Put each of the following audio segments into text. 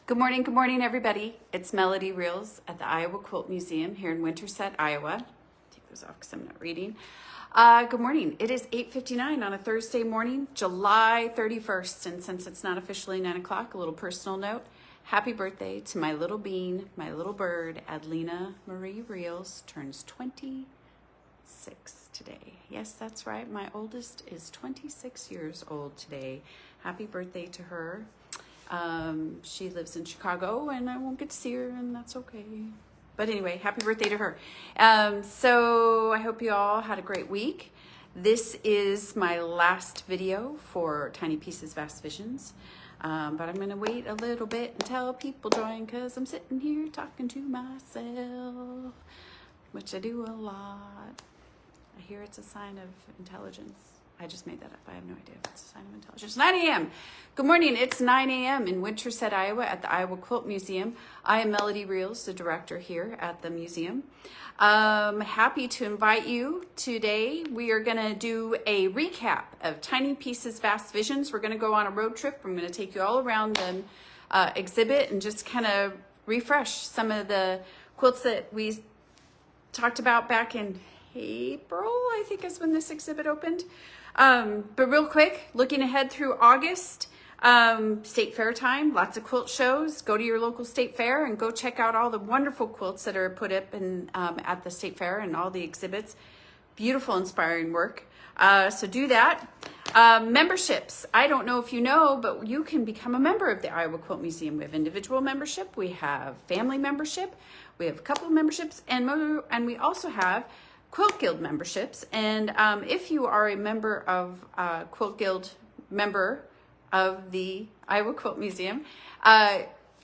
Good morning, everybody. It's Melody Reels at the Iowa Quilt Museum here in Winterset, Iowa. Take those off because I'm not reading. Good morning. It is 8:59 on a Thursday morning, July 31st. And since it's not officially 9 o'clock, a little personal note. Happy birthday to my little bean, my little bird, Adlena Marie Reels, turns 26 today. Yes, that's right. My oldest is 26 years old today. Happy birthday to her. She lives in Chicago and I won't get to see her, and that's okay. But anyway, happy birthday to her. So I hope you all had a great week. This is my last video for Tiny Pieces, Vast Visions. But I'm going to wait a little bit until people join because I'm sitting here talking to myself, which I do a lot. I hear it's a sign of intelligence. I just made that up. I have no idea if it's a sign of intelligence. 9 a.m. Good morning. It's 9 a.m. in Winterset, Iowa at the Iowa Quilt Museum. I am Melody Reels, the director here at the museum. Happy to invite you today. We are going to do a recap of Tiny Pieces, Vast Visions. We're going to go on a road trip. I'm going to take you all around the exhibit and just kind of refresh some of the quilts that we talked about back in April, I think is when this exhibit opened. But real quick, looking ahead through August, state fair time, lots of quilt shows. Go to your local state fair and go check out all the wonderful quilts that are put up in, at the state fair and all the exhibits. Beautiful, inspiring work. So do that. Memberships. I don't know if you know, but you can become a member of the Iowa Quilt Museum. We have individual membership. We have family membership. We have a couple of memberships, and we also have Quilt Guild memberships. And if you are a member of Quilt Guild member of the Iowa Quilt Museum,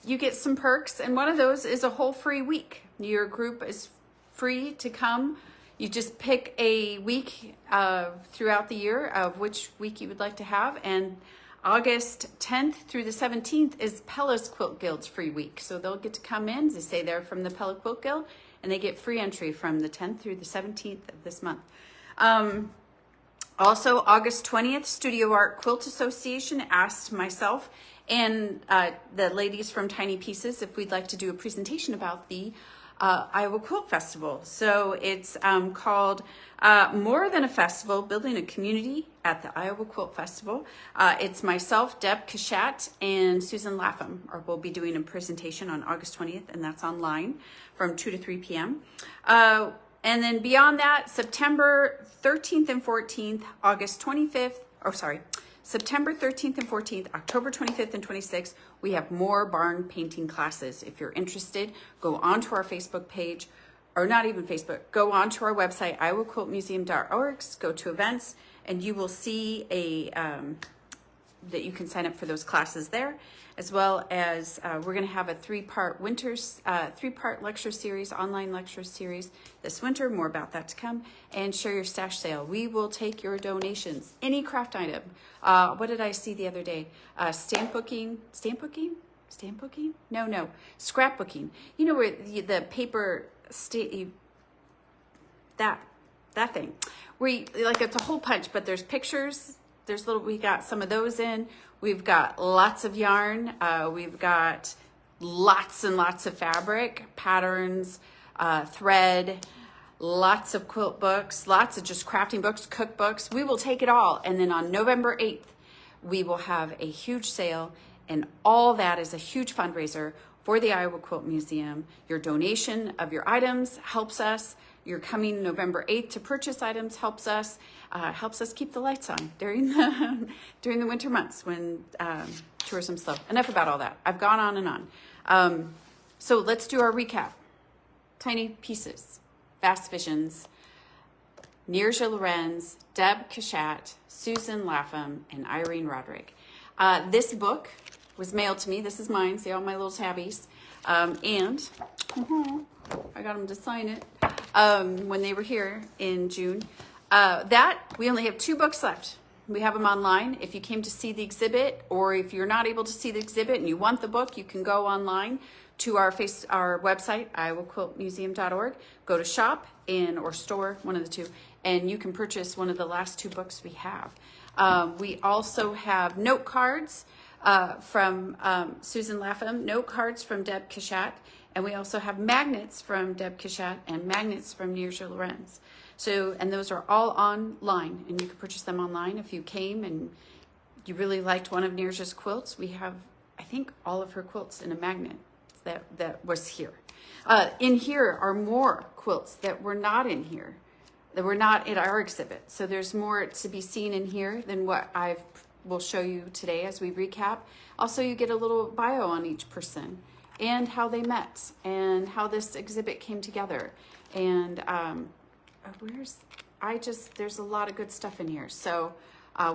you get some perks, and one of those is a whole free week. Your group is free to come. You just pick a week throughout the year of which week you would like to have, and August 10th through the 17th is Pella's Quilt Guild's free week. So they'll get to come in, they say they're from the Pella Quilt Guild, and they get free entry from the 10th through the 17th of this month. Also, August 20th, Studio Art Quilt Association asked myself and the ladies from Tiny Pieces if we'd like to do a presentation about the Iowa Quilt Festival. So it's called More Than a Festival, Building a Community at the Iowa Quilt Festival. It's myself, Deb Kashat, and Susan Lapham will be doing a presentation on August 20th, and that's online from 2 to 3 p.m. And then beyond that, September 13th and 14th, September 13th and 14th, October 25th and 26th, we have more barn painting classes. If you're interested, go onto our Facebook page, or not even Facebook, go onto our website, iowaquiltmuseum.org, go to events, and you will see that you can sign up for those classes there, as well as we're going to have a three-part lecture series, online lecture series this winter. More about that to come. And share your stash sale. We will take your donations. Any craft item. What did I see the other day? Scrapbooking? No. Scrapbooking. You know where the paper that thing. Where like it's a hole punch, but there's pictures. We got some of those in. We've got lots of yarn. We've got lots and lots of fabric, patterns, thread, lots of quilt books, lots of just crafting books, cookbooks. We will take it all. And then on November 8th, we will have a huge sale, and all that is a huge fundraiser for the Iowa Quilt Museum. Your donation of your items helps us. You're coming November 8th to purchase items helps us keep the lights on during the winter months when tourism's slow. Enough about all that. I've gone on and on. So let's do our recap. Tiny Pieces, Vast Visions, Nirja Lorenz, Deb Kashat, Susan Lapham, and Irene Roderick. This book was mailed to me. This is mine. See all my little tabbies. And I got them to sign it when they were here in June. We only have 2 books left. We have them online. If you came to see the exhibit, or if you're not able to see the exhibit and you want the book, you can go online to our website, iowaquiltmuseum.org. Go to shop or store, one of the two, and you can purchase one of the last 2 books we have. We also have note cards from Susan Lapham, note cards from Deb Cachat, and we also have magnets from Deb Cachat and magnets from Nirja Lorenz. So, and those are all online, and you can purchase them online. If you came and you really liked one of Nirja's quilts, we have, I think, all of her quilts in a magnet that was here. In here are more quilts that were not in here, that were not at our exhibit. So there's more to be seen in here than what I will show you today as we recap. Also, you get a little bio on each person and how they met and how this exhibit came together. And there's a lot of good stuff in here. So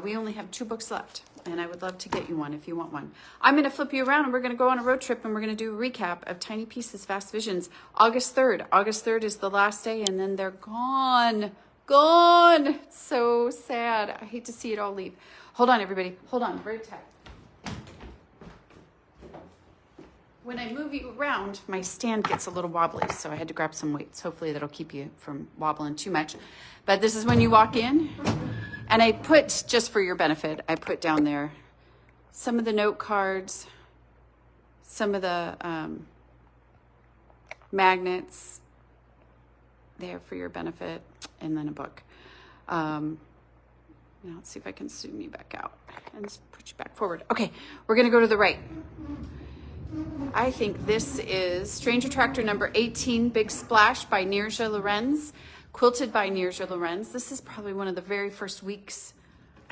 we only have 2 books left, and I would love to get you one if you want one. I'm going to flip you around, and we're going to go on a road trip, and we're going to do a recap of Tiny Pieces, Fast Visions, August 3rd. August 3rd is the last day, and then they're gone. Gone. So sad. I hate to see it all leave. Hold on, everybody. Hold on. Very tight. When I move you around, my stand gets a little wobbly, so I had to grab some weights. Hopefully that'll keep you from wobbling too much. But this is when you walk in. And I put, just for your benefit, I put down there some of the note cards, some of the magnets there for your benefit, and then a book. Now let's see if I can zoom you back out and put you back forward. Okay, we're going to go to the right. I think this is Stranger Tractor number 18, Big Splash by Nirja Lorenz. Quilted by Nirja Lorenz. This is probably one of the very first weeks.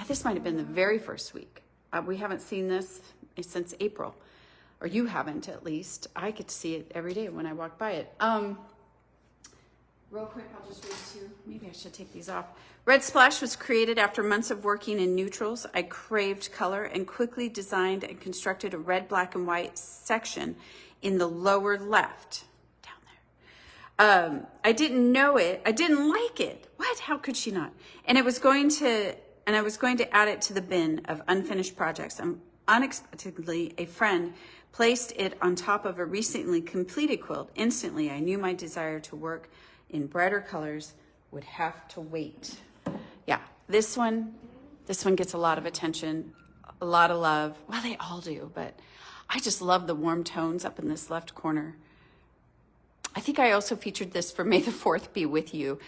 This might have been the very first week. We haven't seen this since April, or you haven't at least. I get to see it every day when I walk by it. Real quick, I'll just read to you. Maybe I should take these off. Red Splash was created after months of working in neutrals. I craved color and quickly designed and constructed a red, black, and white section in the lower left. I didn't know it. I didn't like it. What? How could she not? And I was going to add it to the bin of unfinished projects. Unexpectedly, a friend placed it on top of a recently completed quilt. Instantly, I knew my desire to work in brighter colors would have to wait. Yeah, this one gets a lot of attention, a lot of love. Well, they all do, but I just love the warm tones up in this left corner. I think I also featured this for May the 4th Be With You,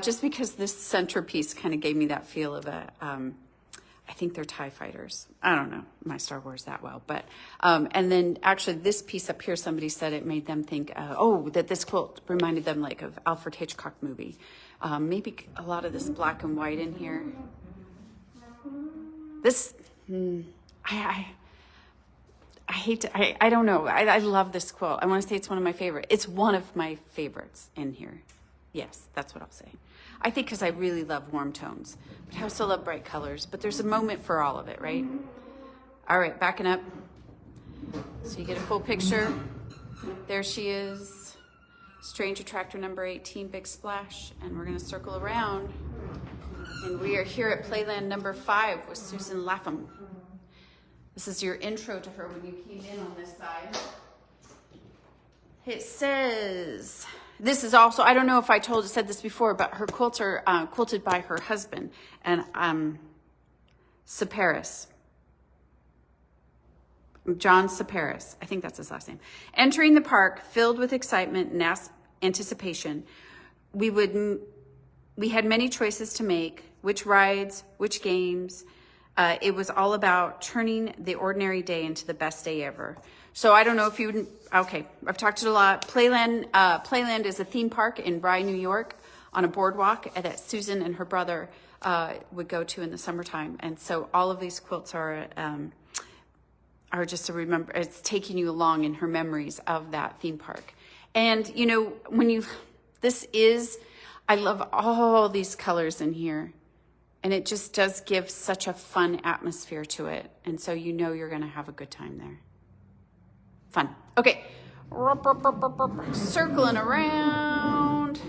just because this centerpiece kind of gave me that feel of I think they're TIE fighters. I don't know my Star Wars that well, but, and then actually this piece up here, somebody said it made them think, that this quilt reminded them like of Alfred Hitchcock movie. Maybe a lot of this black and white in here. This, I don't know. I love this quilt. I want to say it's one of my favorite. It's one of my favorites in here. Yes, that's what I'll say. I think because I really love warm tones, but I also love bright colors, but there's a moment for all of it, right? All right, backing up. So you get a full picture. There she is. Stranger Tractor number 18, Big Splash. And we're going to circle around. And we are here at Playland number 5 with Susan Lapham. This is your intro to her when you came in on this side. It says, this is also, I don't know if I said this before, but her quilts are quilted by her husband, and Saparis. John Saparis, I think that's his last name. Entering the park, filled with excitement and anticipation, we had many choices to make, which rides, which games. It was all about turning the ordinary day into the best day ever. So I don't know if you, okay, I've talked it a lot. Playland is a theme park in Rye, New York, on a boardwalk that Susan and her brother would go to in the summertime. And so all of these quilts are just to remember, it's taking you along in her memories of that theme park. And, you know, I love all these colors in here. And it just does give such a fun atmosphere to it. And so you know you're going to have a good time there. Fun. Okay. Circling around.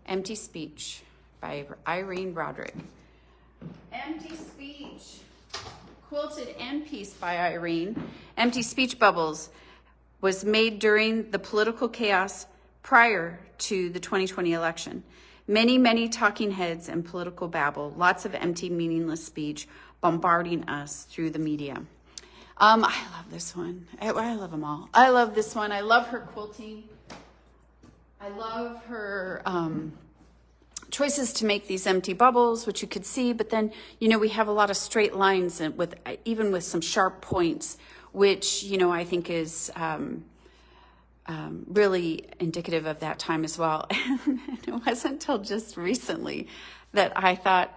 Empty Speech by Irene Broderick. Empty Speech. Quilted end piece by Irene. Empty Speech Bubbles was made during the political chaos prior to the 2020 election. Many, many talking heads and political babble, lots of empty, meaningless speech bombarding us through the media. I love this one. I love them all. I love this one. I love her quilting. I love her choices to make these empty bubbles, which you could see, but then, you know, we have a lot of straight lines and with even with some sharp points, which, you know, I think is really indicative of that time as well. And it wasn't until just recently that I thought,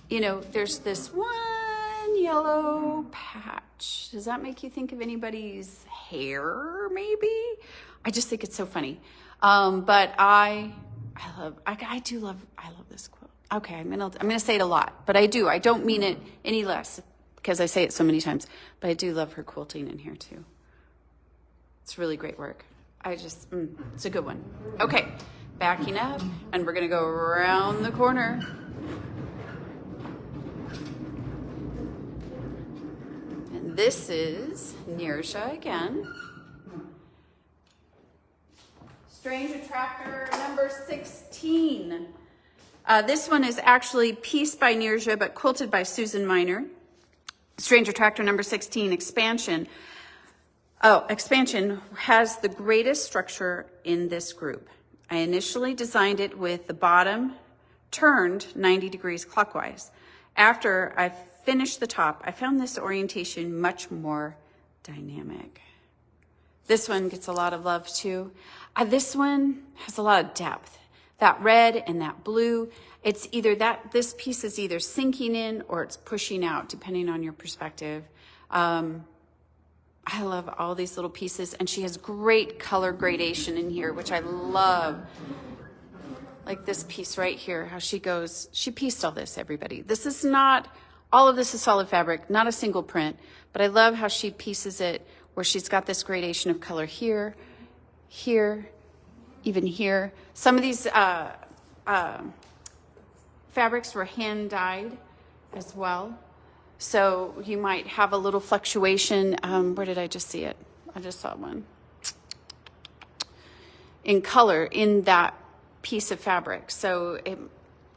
you know, there's this one yellow patch. Does that make you think of anybody's hair, maybe? I just think it's so funny. But I love this quilt. Okay, I'm gonna say it a lot, but I do. I don't mean it any less because I say it so many times. But I do love her quilting in here too. It's really great work. It's a good one. Okay, backing up, and we're gonna go around the corner. And this is Nirja again. Strange Attractor number 16. This one is actually pieced by Nirja, but quilted by Susan Miner. Strange Attractor number 16, Expansion. Expansion has the greatest structure in this group. I initially designed it with the bottom turned 90 degrees clockwise. After I finished the top, I found this orientation much more dynamic. This one gets a lot of love too. This one has a lot of depth. That red and that blue, it's either this piece is either sinking in or it's pushing out, depending on your perspective. I love all these little pieces, and she has great color gradation in here, which I love. Like this piece right here, how she pieced all this, everybody. All of this is solid fabric, not a single print, but I love how she pieces it where she's got this gradation of color here, here, even here. Some of these fabrics were hand dyed as well. So you might have a little fluctuation. Where did I just see it? I just saw one. In color in that piece of fabric. So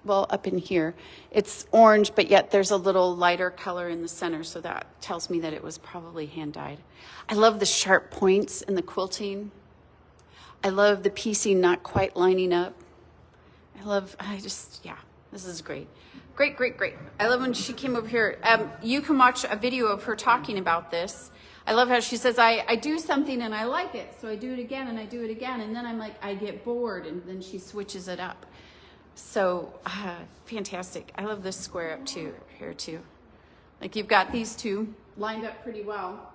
up in here, it's orange, but yet there's a little lighter color in the center. So that tells me that it was probably hand dyed. I love the sharp points in the quilting. I love the piecing not quite lining up. This is great. Great, great, great. I love when she came over here. You can watch a video of her talking about this. I love how she says, I do something and I like it, so I do it again and I do it again, and then I'm like, I get bored, and then she switches it up. So fantastic. I love this square up here too. Like you've got these two lined up pretty well,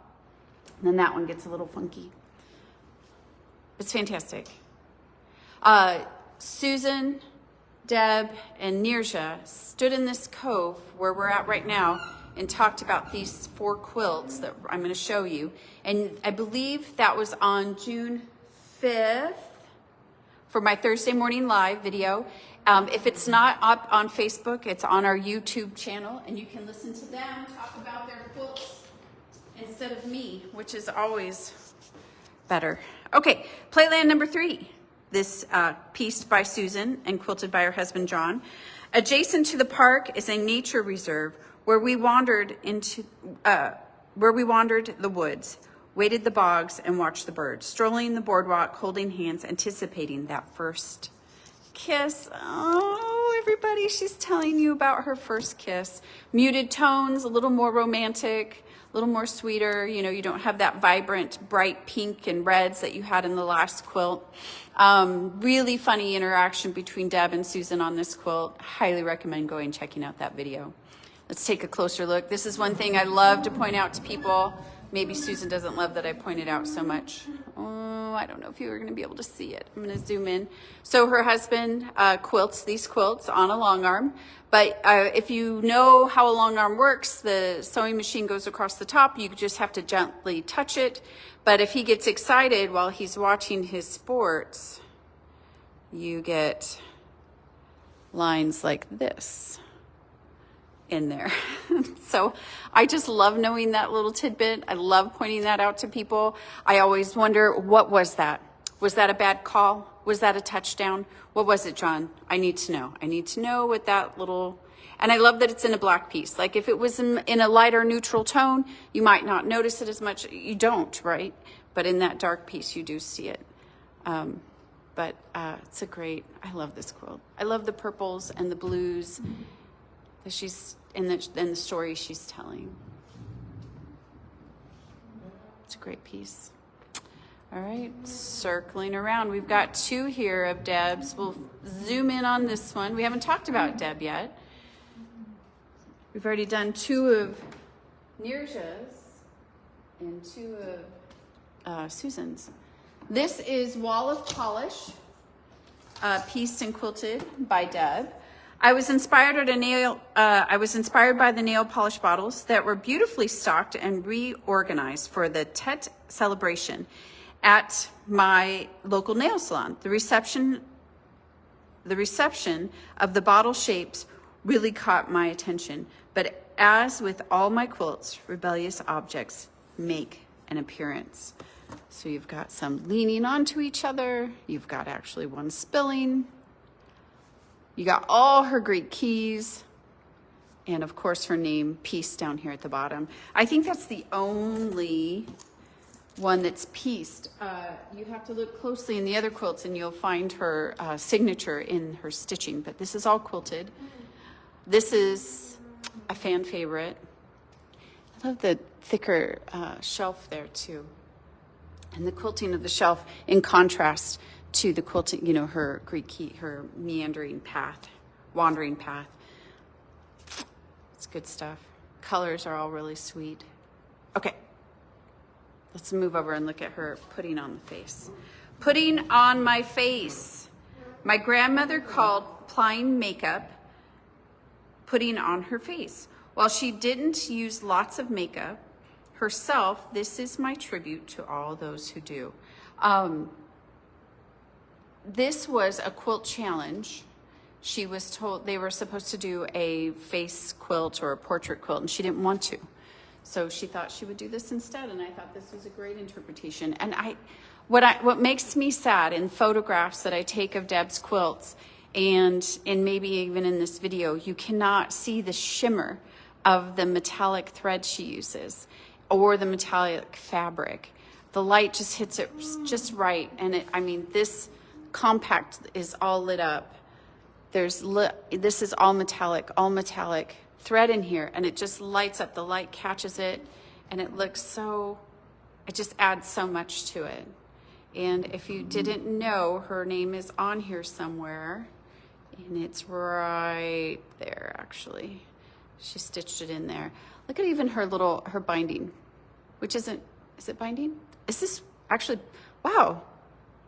and then that one gets a little funky. It's fantastic. Susan, Deb, and Nirja stood in this cove where we're at right now and talked about these 4 quilts that I'm going to show you. And I believe that was on June 5th for my Thursday morning live video. If it's not up on Facebook, it's on our YouTube channel, and you can listen to them talk about their quilts instead of me, which is always better. Okay, Playland number 3. This pieced by Susan and quilted by her husband John. Adjacent to the park is a nature reserve where we wandered the woods, waded the bogs, and watched the birds, strolling the boardwalk, holding hands, anticipating that first kiss. Oh, everybody, she's telling you about her first kiss. Muted tones, a little more romantic, a little more sweeter. You know, you don't have that vibrant, bright pink and reds that you had in the last quilt. Really funny interaction between Deb and Susan on this quilt. Highly recommend going and checking out that video. Let's take a closer look. This is one thing I love to point out to people. Maybe Susan doesn't love that I pointed out so much. Oh, I don't know if you were going to be able to see it. I'm going to zoom in. So her husband quilts these quilts on a long arm. But if you know how a long arm works, the sewing machine goes across the top. You just have to gently touch it. But if he gets excited while he's watching his sports, you get lines like this in there. So I just love knowing that little tidbit. I love pointing that out to people. I always wonder, what was that? Was that a bad call? Was that a touchdown? What was it, John? I need to know. I need to know what that little, And I love that it's in a black piece. Like if it was in a lighter neutral tone, you might not notice it as much. You don't, right? But in that dark piece, you do see it. But it's a great, I love this quilt. I love the purples and the blues that she's, and the story she's telling. It's a great piece. All right, circling around. We've got 2 here of Deb's. We'll zoom in on this one. We haven't talked about Deb yet. We've already done 2 of Nirja's and 2 of Susan's. This is Wall of Polish, pieced and quilted by Deb. I was inspired by the nail polish bottles that were beautifully stocked and reorganized for the Tet celebration at my local nail salon. The reception of the bottle shapes really caught my attention, but as with all my quilts, rebellious objects make an appearance. So you've got some leaning onto each other. You've got actually one spilling. You got all her Greek keys. And of course her name pieced down here at the bottom. I think that's the only one that's pieced. You have to look closely in the other quilts and you'll find her signature in her stitching, but this is all quilted. This is a fan favorite. I love the thicker shelf there too. And the quilting of the shelf in contrast to the quilting, you know, her Greek key, her meandering path, wandering path. It's good stuff. Colors are all really sweet. Okay, let's move over and look at her putting on the face. Putting on my face. My grandmother called applying makeup putting on her face. While she didn't use lots of makeup herself, this is my tribute to all those who do. This was a quilt challenge. She was told they were supposed to do a face quilt or a portrait quilt, and she didn't want to. So she thought she would do this instead, and I thought this was a great interpretation. And what makes me sad in photographs that I take of Deb's quilts, and maybe even in this video, you cannot see the shimmer of the metallic thread she uses or the metallic fabric. The light just hits it just right, and this compact is all lit up. This is all metallic thread in here, and it just lights up. The light catches it, and it looks so, it just adds so much to it. And if you didn't know, her name is on here somewhere, and it's right there, actually. She stitched it in there. Look at even her binding, which is it binding? Is this actually, wow,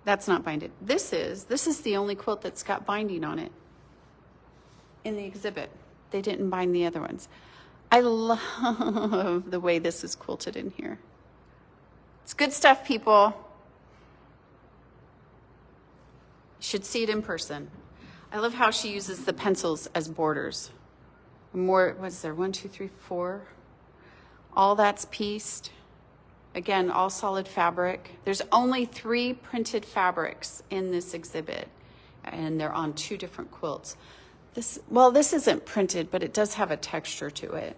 that's not binded. This is the only quilt that's got binding on it in the exhibit. They didn't bind the other ones. I love the way this is quilted in here. It's good stuff, people. You should see it in person. I love how she uses the pencils as borders. More, what's there, 1, 2, 3, 4. All that's pieced. Again, all solid fabric. There's only 3 printed fabrics in this exhibit, and they're on 2 different quilts. This isn't printed, but it does have a texture to it.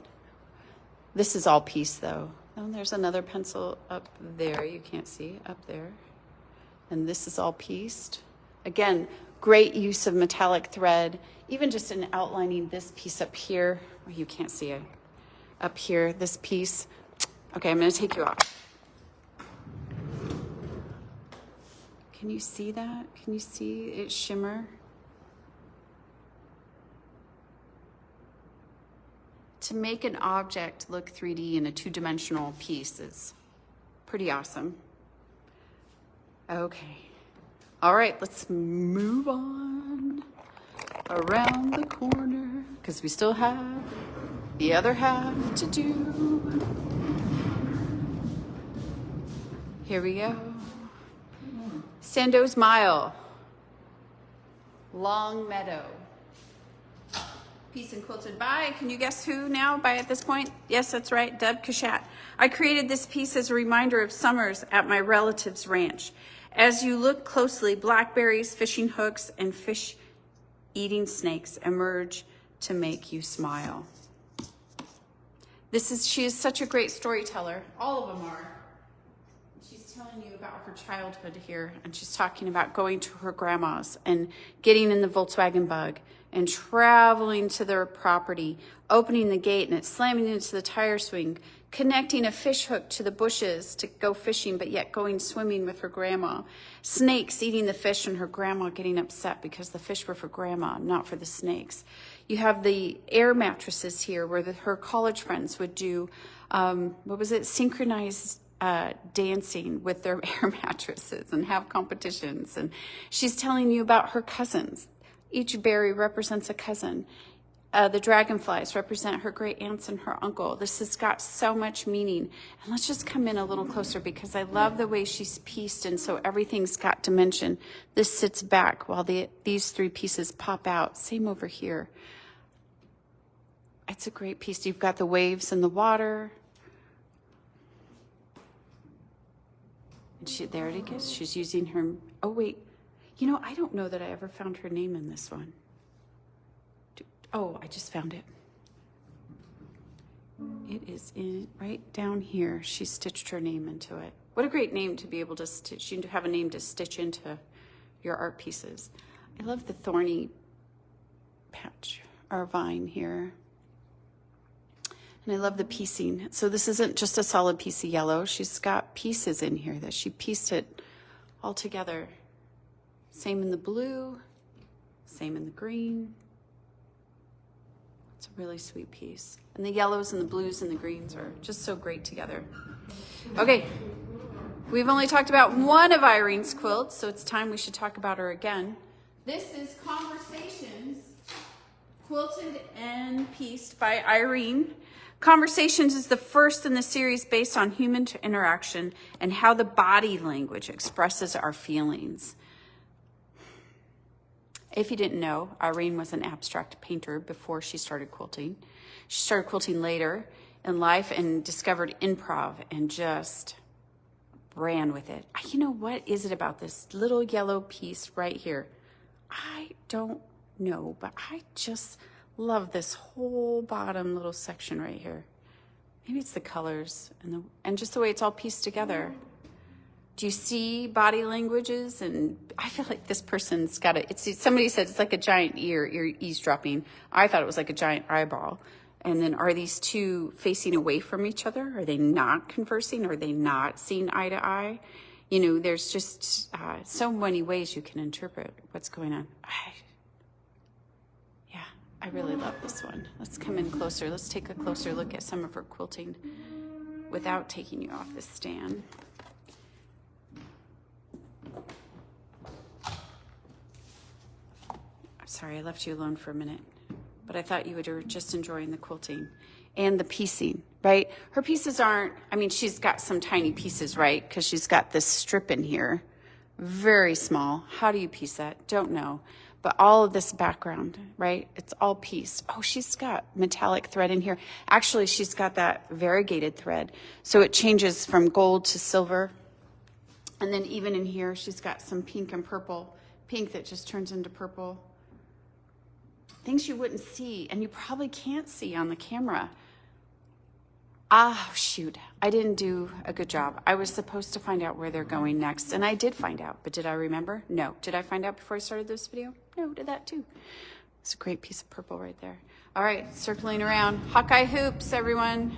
This is all pieced though. Oh, there's another pencil up there. You can't see up there. And this is all pieced. Again, great use of metallic thread, even just in outlining this piece up here. Oh, you can't see it. Up here, this piece. Okay, I'm gonna take you off. Can you see that? Can you see it shimmer? To make an object look 3D in a 2-dimensional piece is pretty awesome. Okay. All right, let's move on around the corner because we still have the other half to do. Here we go. Sandoz Mile, Long Meadow. Piece and quilted by, can you guess who now by at this point? Yes, that's right, Deb Kashat. I created this piece as a reminder of summers at my relative's ranch. As you look closely, blackberries, fishing hooks, and fish-eating snakes emerge to make you smile. She is such a great storyteller. All of them are. She's telling you about her childhood here, and she's talking about going to her grandma's and getting in the Volkswagen Bug and traveling to their property, opening the gate and it slamming into the tire swing, connecting a fish hook to the bushes to go fishing, but yet going swimming with her grandma. Snakes eating the fish and her grandma getting upset because the fish were for grandma, not for the snakes. You have the air mattresses here where her college friends would do, synchronized dancing with their air mattresses and have competitions. And she's telling you about her cousins. Each berry represents a cousin. The dragonflies represent her great aunts and her uncle. This has got so much meaning. And let's just come in a little closer because I love the way she's pieced, and so everything's got dimension. This sits back while these three pieces pop out. Same over here. It's a great piece. You've got the waves and the water. And there it is. She's using her, oh wait. You know, I don't know that I ever found her name in this one. Oh, I just found it. It is right down here. She stitched her name into it. What a great name to be able to stitch. You have a name to stitch into your art pieces. I love the thorny patch or vine here. And I love the piecing. So this isn't just a solid piece of yellow. She's got pieces in here that she pieced it all together. Same in the blue, same in the green. It's a really sweet piece. And the yellows and the blues and the greens are just so great together. Okay, we've only talked about one of Irene's quilts, so it's time we should talk about her again. This is Conversations, quilted and pieced by Irene. Conversations is the first in the series based on human interaction and how the body language expresses our feelings. If you didn't know, Irene was an abstract painter before she started quilting. She started quilting later in life and discovered improv and just ran with it. You know, what is it about this little yellow piece right here? I don't know, but I just love this whole bottom little section right here. Maybe it's the colors and just the way it's all pieced together. Do you see body languages? And I feel like this person's got somebody said it's like a giant ear, you're eavesdropping. I thought it was like a giant eyeball. And then are these two facing away from each other? Are they not conversing? Are they not seeing eye to eye? You know, there's just so many ways you can interpret what's going on. I really love this one. Let's come in closer. Let's take a closer look at some of her quilting without taking you off the stand. I'm sorry, I left you alone for a minute, but I thought you were just enjoying the quilting and the piecing, right? Her pieces she's got some tiny pieces, right? Because she's got this strip in here, very small. How do you piece that? Don't know. But all of this background, right? It's all pieced. Oh, she's got metallic thread in here. Actually, she's got that variegated thread. So it changes from gold to silver. And then even in here, she's got some pink and purple. Pink that just turns into purple. Things you wouldn't see, and you probably can't see on the camera. Shoot, I didn't do a good job. I was supposed to find out where they're going next, and I did find out, but did I remember? No. Did I find out before I started this video? No, did that too. It's a great piece of purple right there. All right, circling around. Hawkeye Hoops, everyone.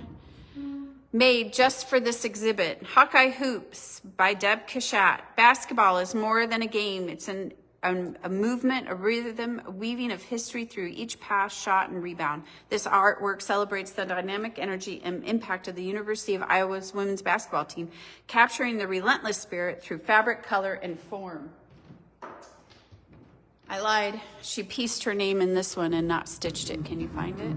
Made just for this exhibit. Hawkeye Hoops by Deb Kashat. Basketball is more than a game. It's a movement, a rhythm, a weaving of history through each pass, shot, and rebound. This artwork celebrates the dynamic energy and impact of the University of Iowa's women's basketball team, capturing the relentless spirit through fabric, color, and form. I lied. She pieced her name in this one and not stitched it. Can you find it?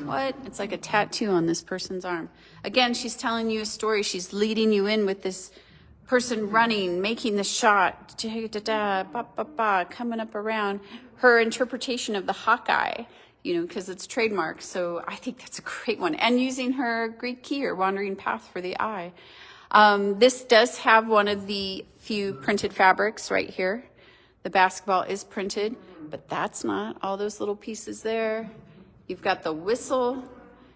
What? It's like a tattoo on this person's arm. Again, she's telling you a story. She's leading you in with this person running, making the shot, coming up around. Her interpretation of the Hawkeye, because it's trademarked. So I think that's a great one. And using her Greek key or wandering path for the eye. This does have one of the few printed fabrics right here. The basketball is printed, but that's not all those little pieces there. You've got the whistle,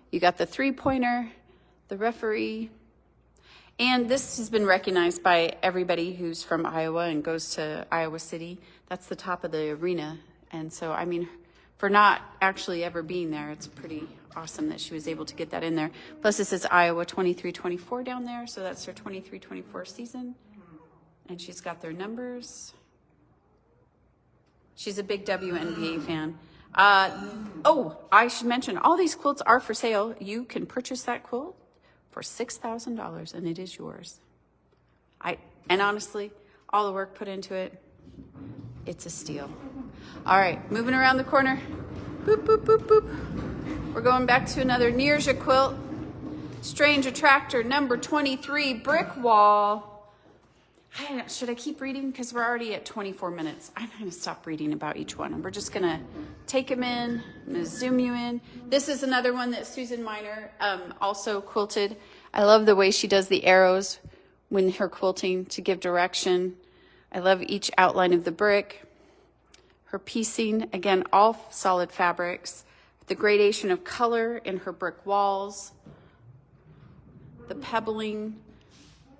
you got the three-pointer, the referee, and this has been recognized by everybody who's from Iowa and goes to Iowa City. That's the top of the arena. And so, I mean, for not actually ever being there, it's pretty awesome that she was able to get that in there. Plus, this is Iowa 23-24 down there, so that's her 23-24 season. And she's got their numbers. She's a big WNBA fan. Oh, I should mention, all these quilts are for sale. You can purchase that quilt for $6,000, and it is yours. And honestly, all the work put into it, it's a steal. All right, moving around the corner. Boop, boop, boop, boop. We're going back to another Nirja quilt. Strange Attractor number 23, Brick Wall. Should I keep reading? Because we're already at 24 minutes. I'm going to stop reading about each one. And we're just going to take them in. I'm going to zoom you in. This is another one that Susan Miner also quilted. I love the way she does the arrows when her quilting to give direction. I love each outline of the brick. Her piecing, again, all solid fabrics. The gradation of color in her brick walls. The pebbling.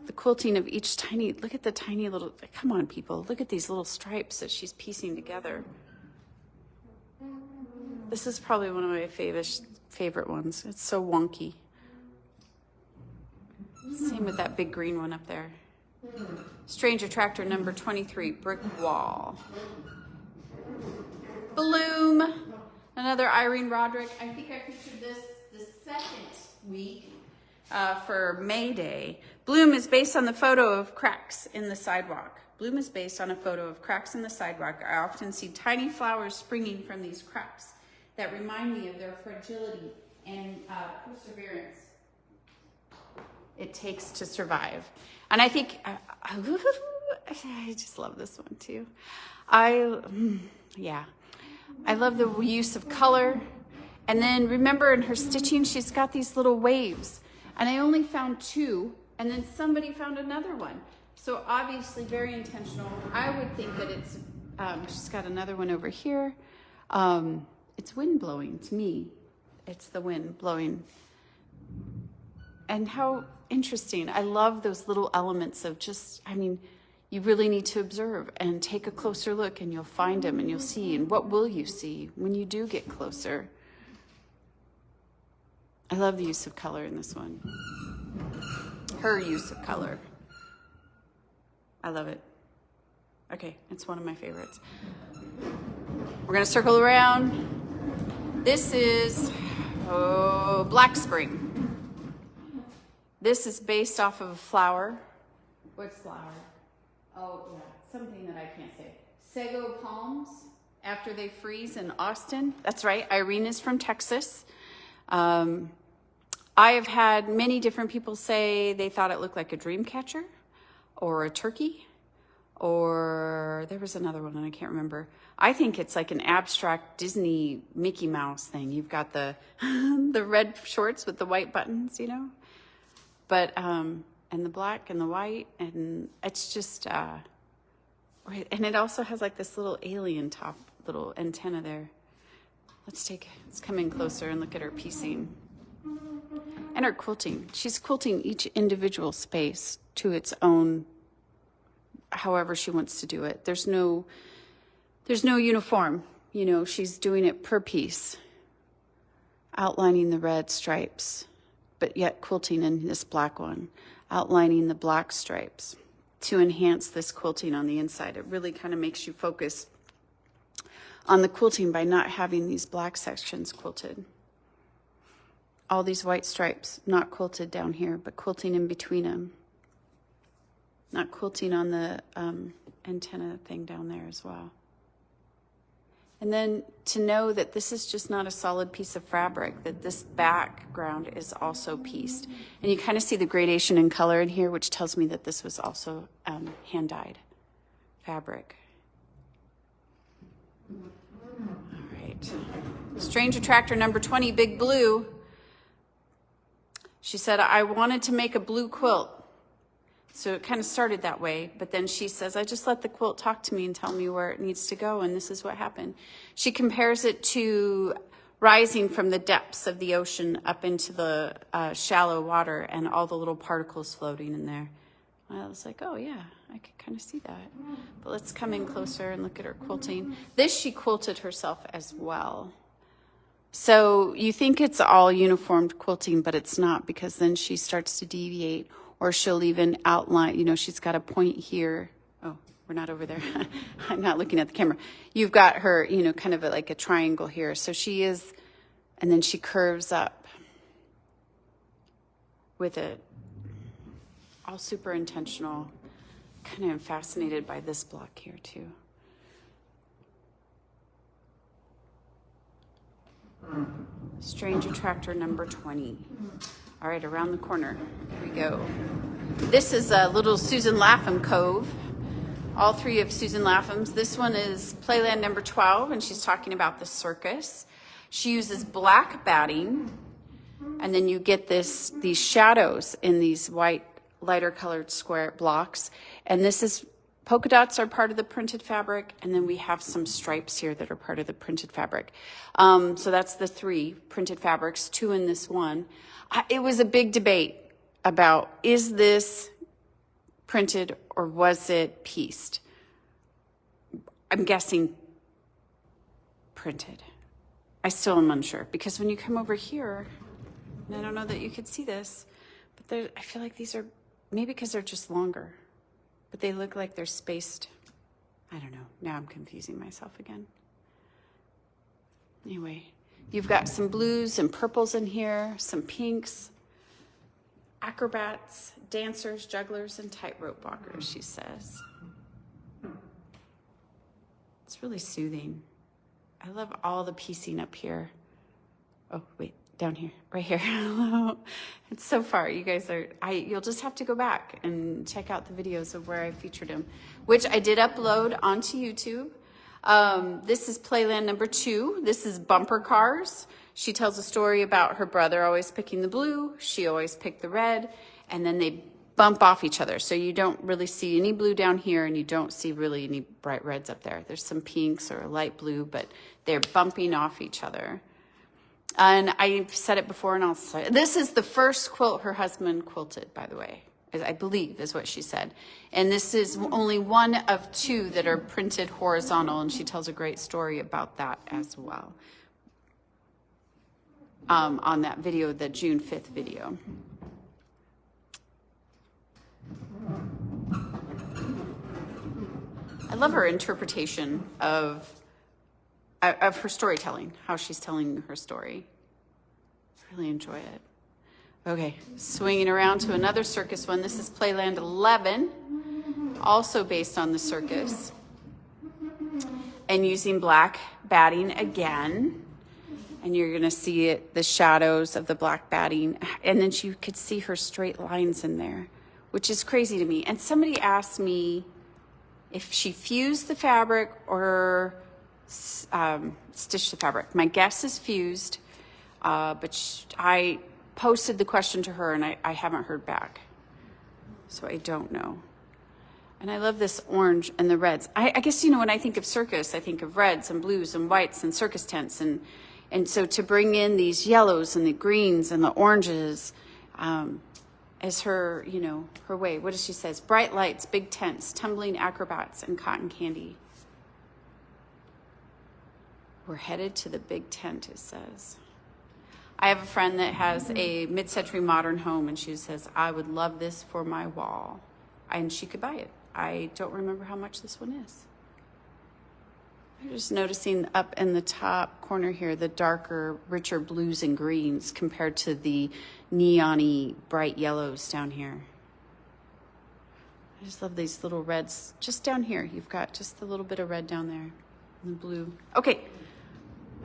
The quilting of each tiny, look at the tiny little, come on people, look at these little stripes that she's piecing together. This is probably one of my favorite ones. It's so wonky. Same with that big green one up there. Strange Attractor number 23, Brick Wall. Bloom, another Irene Roderick. I think I featured this the second week for May Day. Bloom is based on the photo of cracks in the sidewalk. Bloom is based on a photo of cracks in the sidewalk. I often see tiny flowers springing from these cracks that remind me of their fragility and perseverance it takes to survive. And I think, I just love this one too. I love the use of color. And then remember in her stitching, she's got these little waves. And I only found two. And then somebody found another one. So obviously very intentional. I would think that it's, she's got another one over here. It's wind blowing to me. It's the wind blowing. And how interesting. I love those little elements of just, I mean, you really need to observe and take a closer look and you'll find them and you'll see. And what will you see when you do get closer? I love the use of color in this one. Her use of color. I love it. Okay, it's one of my favorites. We're gonna circle around. This is Black Spring. This is based off of a flower. What's flower? Oh yeah, something that I can't say. Sago palms after they freeze in Austin. That's right, Irene is from Texas. I have had many different people say they thought it looked like a dream catcher or a turkey, or there was another one and I can't remember. I think it's like an abstract Disney Mickey Mouse thing. You've got the the red shorts with the white buttons, you know, but and the black and the white, and it's just and it also has like this little alien top, little antenna there. Let's come in closer and look at her piecing. And her quilting. She's quilting each individual space to its own, however she wants to do it. There's no uniform, you know, she's doing it per piece, outlining the red stripes, but yet quilting in this black one, outlining the black stripes to enhance this quilting on the inside. It really kind of makes you focus on the quilting by not having these black sections quilted. All these white stripes, not quilted down here, but quilting in between them. Not quilting on the antenna thing down there as well. And then to know that this is just not a solid piece of fabric, that this background is also pieced. And you kind of see the gradation in color in here, which tells me that this was also hand-dyed fabric. All right. Strange Attractor number 20, Big Blue. She said, I wanted to make a blue quilt. So it kind of started that way. But then she says, I just let the quilt talk to me and tell me where it needs to go. And this is what happened. She compares it to rising from the depths of the ocean up into the shallow water, and all the little particles floating in there. I was like, oh yeah, I could kind of see that. But let's come in closer and look at her quilting. This she quilted herself as well. So you think it's all uniformed quilting, but it's not, because then she starts to deviate, or she'll even outline, you know, she's got a point here. Oh, we're not over there. I'm not looking at the camera. You've got her, you know, kind of like a triangle here. So she is, and then she curves up with it. All super intentional. Kind of fascinated by this block here too. Strange Attractor number 20. All right, around the corner. Here we go. This is a little Susan Lapham Cove. All three of Susan Lapham's. This one is Playland number 12, and she's talking about the circus. She uses black batting, and then you get these shadows in these white, lighter colored square blocks. And this is, polka dots are part of the printed fabric, and then we have some stripes here that are part of the printed fabric. So that's the 3 printed fabrics, 2 in this one. It was a big debate about, is this printed or was it pieced? I'm guessing printed. I still am unsure, because when you come over here, and I don't know that you could see this, but I feel like these are, maybe because they're just longer, but they look like they're spaced. I don't know. Now I'm confusing myself again. Anyway, you've got some blues and purples in here, some pinks, acrobats, dancers, jugglers, and tightrope walkers, she says. It's really soothing. I love all the piecing up here. Oh, wait, down here, right here. It's so far. You guys are, you'll just have to go back and check out the videos of where I featured them, which I did upload onto YouTube. This is Playland number 2. This is Bumper Cars. She tells a story about her brother always picking the blue. She always picked the red, and then they bump off each other. So you don't really see any blue down here, and you don't see really any bright reds up there. There's some pinks or a light blue, but they're bumping off each other. And I've said it before, and I'll say it. This is the first quilt her husband quilted, by the way, I believe is what she said. And this is only one of 2 that are printed horizontal, and she tells a great story about that as well. On that video, the June 5th video. I love her interpretation of her storytelling, how she's telling her story. I really enjoy it. Okay, swinging around to another circus one. This is Playland 11, also based on the circus. And using black batting again. And you're gonna see it, the shadows of the black batting. And then you could see her straight lines in there, which is crazy to me. And somebody asked me if she fused the fabric or stitched the fabric. My guess is fused, but I posted the question to her, and I haven't heard back. So I don't know. And I love this orange and the reds. I guess, you know, when I think of circus, I think of reds and blues and whites and circus tents. And so to bring in these yellows and the greens and the oranges is her, you know, her way. What does she say? Bright lights, big tents, tumbling acrobats, and cotton candy. We're headed to the big tent, it says. I have a friend that has a mid-century modern home, and she says, I would love this for my wall. And she could buy it. I don't remember how much this one is. I'm just noticing up in the top corner here, the darker, richer blues and greens compared to the neon-y bright yellows down here. I just love these little reds. Just down here, you've got just a little bit of red down there, and the blue. Okay,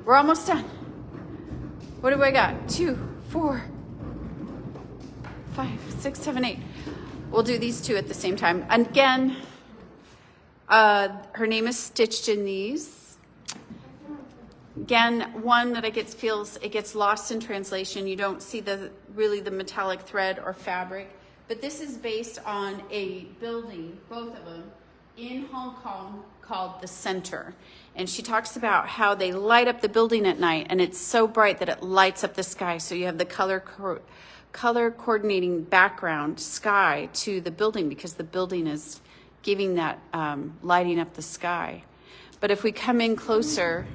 we're almost done. What do I got? 2, 4, 5, 6, 7, 8. We'll do these 2 at the same time. And again, her name is Stitched in These. Again, one that feels it gets lost in translation. You don't see really the metallic thread or fabric. But this is based on a building, both of them, in Hong Kong called The Center. And she talks about how they light up the building at night, and it's so bright that it lights up the sky. So you have the color coordinating background sky to the building, because the building is giving that lighting up the sky. But if we come in closer,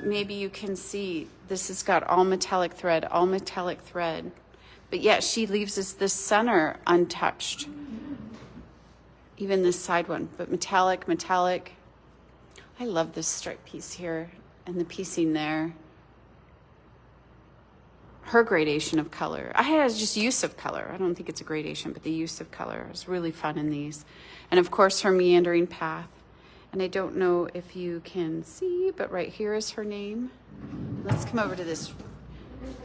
maybe you can see this has got all metallic thread, all metallic thread. But yet she leaves us this center untouched. Even this side one, but metallic, metallic. I love this stripe piece here and the piecing there. Her gradation of color. I had just use of color. I don't think it's a gradation, but the use of color is really fun in these. And of course, her meandering path. And I don't know if you can see, but right here is her name. Let's come over to this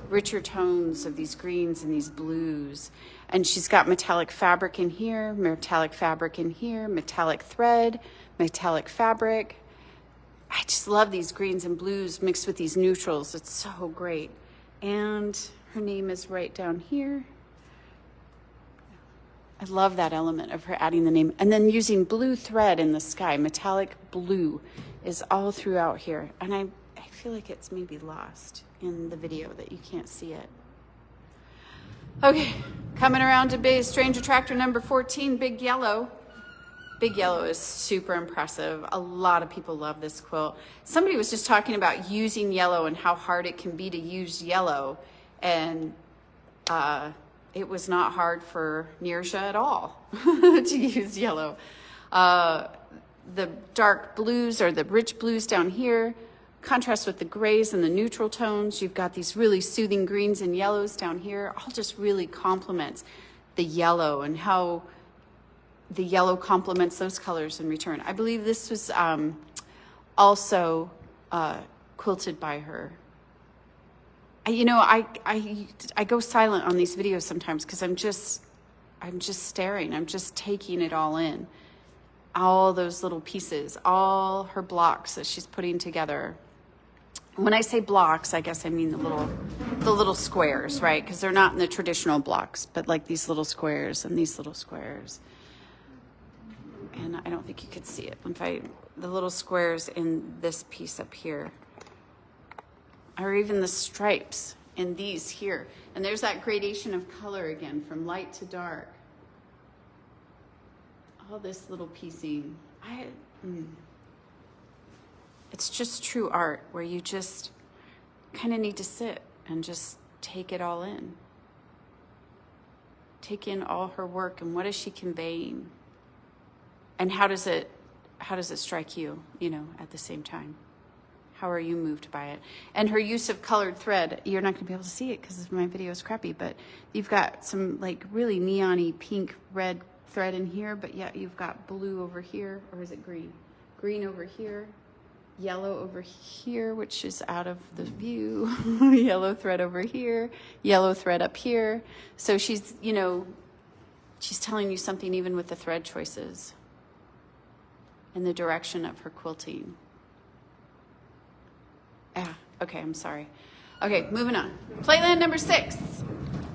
richer tones of these greens and these blues. And she's got metallic fabric in here, metallic fabric in here, metallic thread, metallic fabric. I just love these greens and blues mixed with these neutrals. It's so great. And her name is right down here. I love that element of her adding the name. And then using blue thread in the sky, metallic blue is all throughout here. And I feel like it's maybe lost in the video that you can't see it. Okay, coming around to big strange attractor number 14, Big Yellow. Big Yellow is super impressive. A lot of people love this quilt. Somebody was just talking about using yellow and how hard it can be to use yellow. And it was not hard for Neersha at all to use yellow. The dark blues or the rich blues down here, contrast with the grays and the neutral tones. You've got these really soothing greens and yellows down here. All just really complements the yellow and how the yellow complements those colors in return. I believe this was also quilted by her. I go silent on these videos sometimes because I'm just staring. I'm just taking it all in. All those little pieces, all her blocks that she's putting together. When I say blocks, I guess I mean the little squares, right? Because they're not in the traditional blocks, but like these little squares and these little squares. And I don't think you could see it. The little squares in this piece up here, or even the stripes in these here. And there's that gradation of color again, from light to dark. All this little piecing. It's just true art where you just kind of need to sit and just take it all in. Take in all her work and what is she conveying? And how does it strike you, at the same time? How are you moved by it? And her use of colored thread, you're not gonna be able to see it because my video is crappy, but you've got some like really neon-y pink, red thread in here, but yet you've got blue over here, or is it green? Green over here, yellow over here, which is out of the view, yellow thread over here, yellow thread up here. So she's, she's telling you something even with the thread choices and the direction of her quilting. Okay, I'm sorry. Okay, moving on. Playland number 6.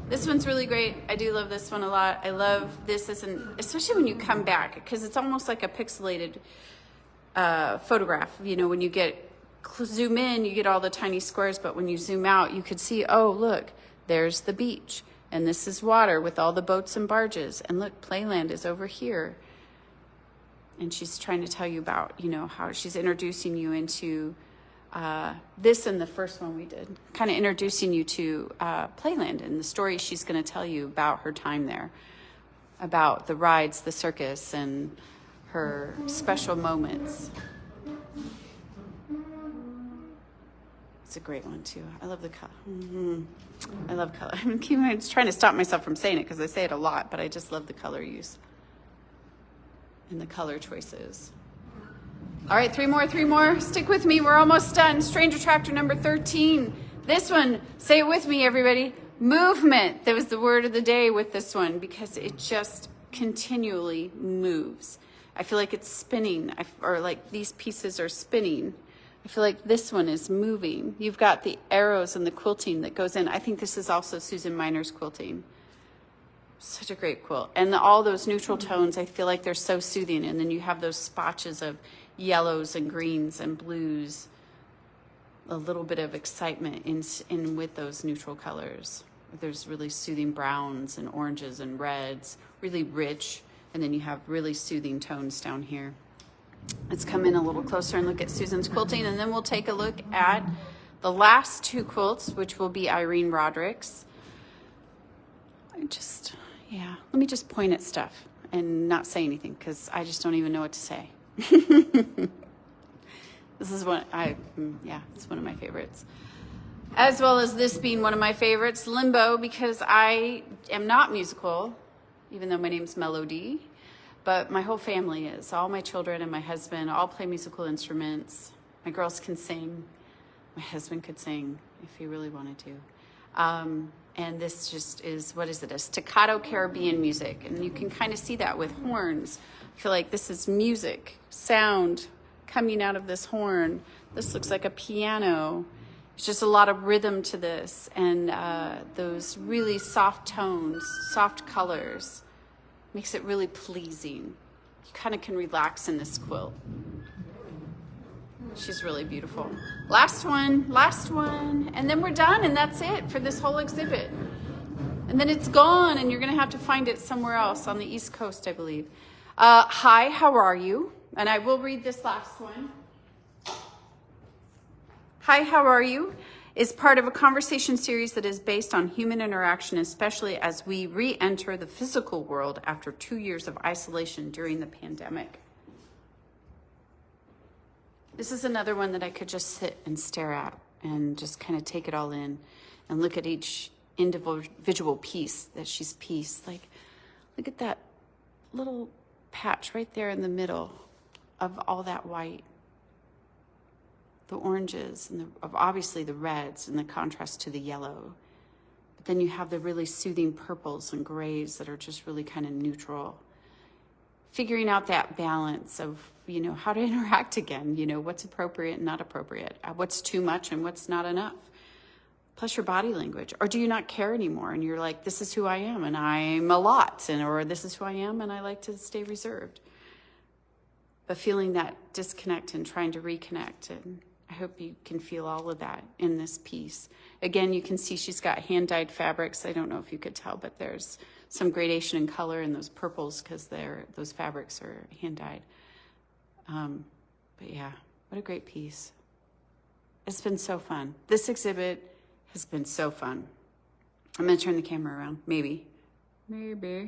This one's really great. I do love this one a lot. I love this especially when you come back, because it's almost like a pixelated photograph. When you zoom in, you get all the tiny squares, but when you zoom out, you could see, oh, look, there's the beach, and this is water with all the boats and barges, and look, Playland is over here. And she's trying to tell you about, how she's introducing you into this and the first one we did, kind of introducing you to Playland and the story she's going to tell you about her time there, about the rides, the circus, and her special moments. It's a great one too. I love the color. I love color. I'm just trying to stop myself from saying it because I say it a lot, but I just love the color use and the color choices. All right, three more. Stick with me. We're almost done. Strange Attractor number 13. This one, say it with me, everybody. Movement. That was the word of the day with this one because it just continually moves. I feel like it's spinning, or like these pieces are spinning. I feel like this one is moving. You've got the arrows and the quilting that goes in. I think this is also Susan Miner's quilting. Such a great quilt. And all those neutral tones, I feel like they're so soothing. And then you have those spotches of yellows and greens and blues. A little bit of excitement in with those neutral colors. There's really soothing browns and oranges and reds, really rich. And then you have really soothing tones down here. Let's come in a little closer and look at Susan's quilting, and then we'll take a look at the last two quilts, which will be Irene Roderick's. Let me just point at stuff and not say anything because I just don't even know what to say. This is it's one of my favorites. As well as this being one of my favorites, Limbo, because I am not musical, even though my name's Melody, but my whole family is. All my children and my husband all play musical instruments. My girls can sing. My husband could sing if he really wanted to. And this just is, what is it? A staccato Caribbean music. And you can kind of see that with horns. I feel like this is music, sound coming out of this horn. This looks like a piano. There's just a lot of rhythm to this, and those really soft tones, soft colors, makes it really pleasing. You kind of can relax in this quilt. She's really beautiful. Last one, and then we're done, and that's it for this whole exhibit. And then it's gone, and you're gonna have to find it somewhere else on the East Coast, I believe. Hi, how are you? And I will read this last one. Hi, how are you? Is part of a conversation series that is based on human interaction, especially as we re-enter the physical world after 2 years of isolation during the pandemic. This is another one that I could just sit and stare at and just kind of take it all in and look at each individual piece that she's pieced. Like, look at that little patch right there in the middle of all that white. The oranges and obviously the reds and the contrast to the yellow. But then you have the really soothing purples and grays that are just really kind of neutral. Figuring out that balance of, how to interact again, what's appropriate and not appropriate, what's too much and what's not enough. Plus your body language. Or do you not care anymore and you're like, this is who I am and I'm a lot, or this is who I am and I like to stay reserved. But feeling that disconnect and trying to reconnect, and I hope you can feel all of that in this piece. Again, you can see she's got hand-dyed fabrics. I don't know if you could tell, but there's some gradation in color in those purples because those fabrics are hand-dyed. But yeah, what a great piece. It's been so fun. This exhibit has been so fun. I'm gonna turn the camera around, maybe. I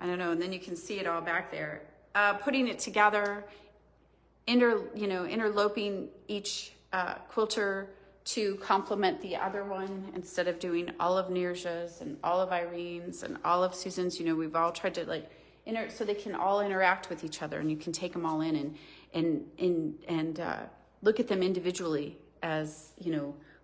don't know, and then you can see it all back there. Putting it together, interloping each quilter to complement the other one instead of doing all of Nirja's and all of Irene's and all of Susan's. We've all tried to so they can all interact with each other, and you can take them all in and look at them individually as,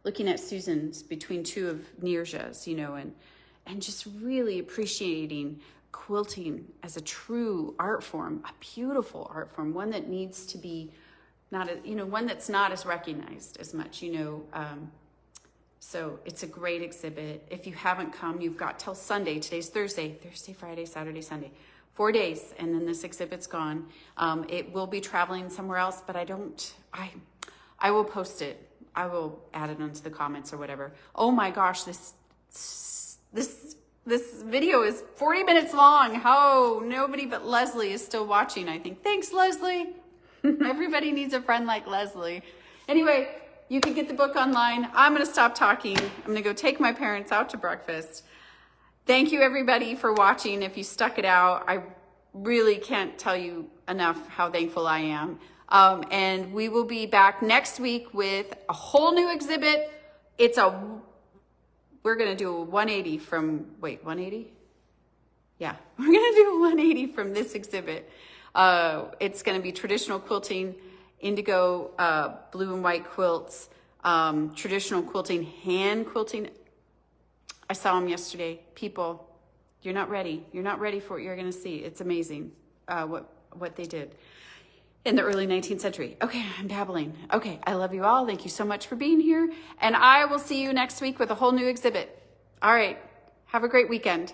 looking at Susan's between two of Nirja's, and just really appreciating quilting as a true art form, a beautiful art form, one that needs to be one that's not as recognized as much, So it's a great exhibit. If you haven't come, you've got till Sunday. Today's Thursday, Friday, Saturday, Sunday. 4 days, and then this exhibit's gone. It will be traveling somewhere else, but I will post it. I will add it onto the comments or whatever. Oh my gosh, this video is 40 minutes long. How nobody but Leslie is still watching, I think. Thanks, Leslie. Everybody needs a friend like Leslie. Anyway, you can get the book online. I'm going to stop talking. I'm going to go take my parents out to breakfast. Thank you, everybody, for watching. If you stuck it out, I really can't tell you enough how thankful I am. And we will be back next week with a whole new exhibit. We're going to do a 180 from, 180? Yeah, we're going to do a 180 from this exhibit. It's going to be traditional quilting, indigo, blue and white quilts, traditional quilting, hand quilting. I saw them yesterday. People, you're not ready. You're not ready for what you're going to see. It's amazing what they did in the early 19th century. Okay, I'm babbling. Okay, I love you all. Thank you so much for being here. And I will see you next week with a whole new exhibit. All right, have a great weekend.